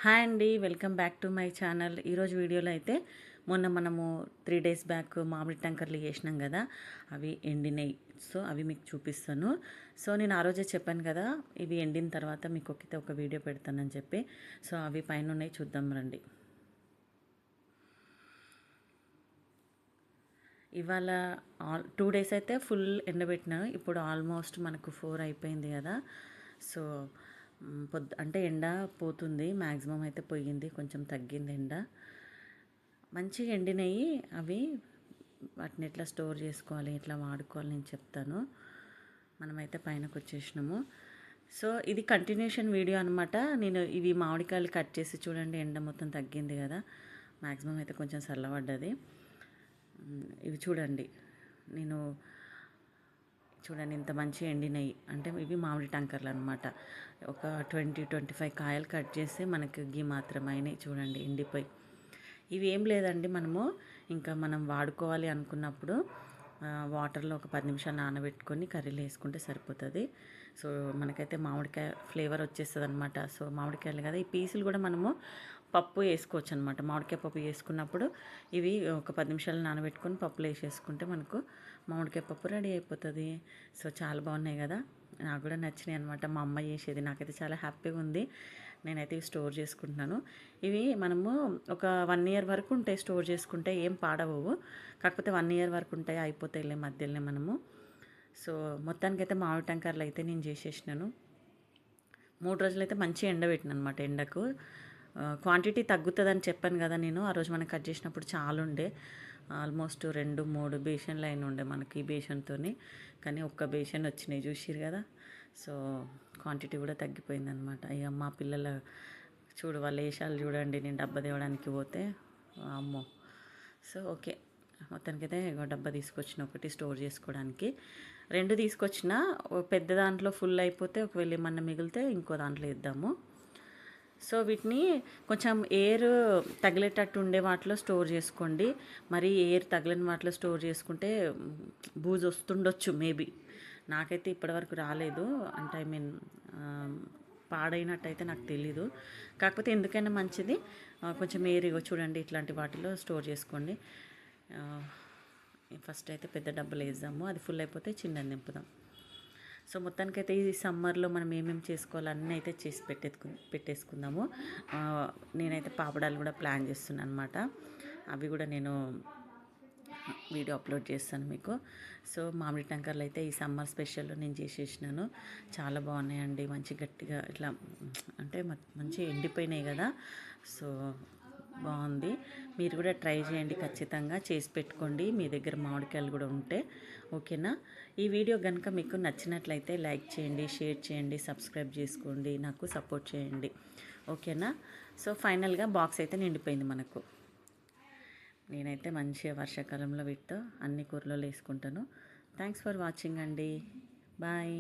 Hi అండి, welcome back to my channel. ఈరోజు వీడియోలో అయితే మొన్న మనము 3 days బ్యాక్ మామిడి టంకర్లు చేసినాం కదా, అవి ఎండినాయి. సో అవి మీకు చూపిస్తాను. సో నేను ఆ రోజే చెప్పాను కదా, ఇవి ఎండిన తర్వాత మీకు ఒక వీడియో పెడతానని చెప్పి. సో అవి పైన ఉన్నాయి, చూద్దాం రండి. ఇవాళ 2 days అయితే ఫుల్ ఎండబెట్టినాను. ఇప్పుడు ఆల్మోస్ట్ మనకు 4 అయిపోయింది కదా. సో అంటే ఎండ పోతుంది, మ్యాక్సిమం అయితే పోయింది, కొంచెం తగ్గింది ఎండ. మంచిగా ఎండినాయి అవి. వాటిని ఎట్లా స్టోర్ చేసుకోవాలి, ఎట్లా వాడుకోవాలి నేను చెప్తాను. మనమైతే పైనకు వచ్చేసినాము. సో ఇది కంటిన్యూషన్ వీడియో అనమాట. నేను ఇవి మామిడికాయలు కట్ చేసి చూడండి, ఎండ మొత్తం తగ్గింది కదా, మ్యాక్సిమం అయితే కొంచెం చల్లబడ్డది. ఇవి చూడండి, నేను చూడండి ఇంత మంచిగా ఎండినాయి. అంటే ఇవి మామిడి టంకర్లు అనమాట. ఒక 20-25 కాయలు కట్ చేస్తే మనకి గీ మాత్రం అయినాయి. చూడండి ఎండిపోయి. ఇవి ఏం లేదండి, ఇంకా మనం వాడుకోవాలి అనుకున్నప్పుడు వాటర్లో ఒక 10 నిమిషాలు నానబెట్టుకొని కర్రీలో వేసుకుంటే సరిపోతుంది. సో మనకైతే మామిడికాయ ఫ్లేవర్ వచ్చేస్తుంది అనమాట. సో మామిడికాయలు కదా, ఈ పీసులు కూడా మనము పప్పు వేసుకోవచ్చు అనమాట. మామిడికాయ పప్పు వేసుకున్నప్పుడు ఇవి ఒక 10 నిమిషాలు నానబెట్టుకొని పప్పులో వేసేసుకుంటే మనకు మామిడికాయ పప్పు రెడీ అయిపోతుంది. సో చాలా బాగున్నాయి కదా, నాకు కూడా నచ్చినాయి అనమాట. మా అమ్మ చేసేది, నాకైతే చాలా హ్యాపీగా ఉంది. నేనైతే ఇవి స్టోర్ చేసుకుంటున్నాను. ఇవి మనము ఒక 1 year వరకు ఉంటాయి, స్టోర్ చేసుకుంటే ఏం పాడవవు. కాకపోతే 1 year వరకు ఉంటాయి, అయిపోతాయిలే మధ్యలోనే మనము. సో మొత్తానికైతే మామిడి టంకర్లు అయితే నేను చేసేసినాను. 3 రోజులు అయితే మంచిగా ఎండబెట్టిన అనమాట. ఎండకు క్వాంటిటీ తగ్గుతుందని చెప్పాను కదా నేను. ఆ రోజు మనం కట్ చేసినప్పుడు చాలా ఉండే, ఆల్మోస్ట్ 2-3 బేషన్లు అయిన ఉండే మనకి ఈ బేషన్తో. కానీ ఒక్క బేషన్ వచ్చినాయి, చూసిరు కదా. సో క్వాంటిటీ కూడా తగ్గిపోయిందనమాట. ఇక మా పిల్లల చూడు, వాళ్ళ వేషాలు చూడండి. నేను డబ్బా తేవడానికి పోతే అమ్మో. సో ఓకే, మొత్తానికైతే డబ్బా తీసుకొచ్చిన, ఒకటి స్టోర్ చేసుకోవడానికి. 2 తీసుకొచ్చిన. పెద్ద దాంట్లో ఫుల్ అయిపోతే ఒకవేళ ఏమన్నా మిగిలితే ఇంకో దాంట్లో వేద్దాము. సో వీటిని కొంచెం ఎయిర్ తగిలేటట్టు ఉండే వాటిలో స్టోర్ చేసుకోండి. మరి ఎయిర్ తగిలిన వాటిలో స్టోర్ చేసుకుంటే బూజు వస్తుండొచ్చు మేబీ. నాకైతే ఇప్పటివరకు రాలేదు, అంటే పాడైనట్టయితే నాకు తెలీదు. కాకపోతే ఎందుకైనా మంచిది కొంచెం ఎయిర్. చూడండి ఇట్లాంటి వాటిలో స్టోర్ చేసుకోండి. ఫస్ట్ అయితే పెద్ద డబ్బులు వేద్దాము, అది ఫుల్ అయిపోతే చిన్నది నింపుదాం. సో మొత్తానికైతే ఈ సమ్మర్లో మనం ఏమేమి చేసుకోవాలి అన్నీ అయితే చేసి పెట్టేసుకుందాము. నేనైతే పాపడాలు కూడా ప్లాన్ చేస్తున్నాను అనమాట. అవి కూడా నేను వీడియో అప్లోడ్ చేస్తాను మీకు. సో మామిడి టంకర్లు అయితే ఈ సమ్మర్ స్పెషల్లో నేను చేసేసినాను. చాలా బాగున్నాయండి, మంచి గట్టిగా ఇట్లా, అంటే మంచిగా ఎండిపోయినాయి కదా. సో బాగుంది. మీరు కూడా ట్రై చేయండి, ఖచ్చితంగా చేసి పెట్టుకోండి మీ దగ్గర మామిడికాయలు కూడా ఉంటే. ఓకేనా. ఈ వీడియో కనుక మీకు నచ్చినట్లయితే లైక్ చేయండి, షేర్ చేయండి, సబ్స్క్రైబ్ చేసుకోండి, నాకు సపోర్ట్ చేయండి. ఓకేనా. సో ఫైనల్గా బాక్స్ అయితే నిండిపోయింది మనకు. నేనైతే మంచిగా వర్షాకాలంలో వీటితో అన్ని కూరలలో వేసుకుంటాను. థ్యాంక్స్ ఫర్ వాచింగ్ అండి. బాయ్.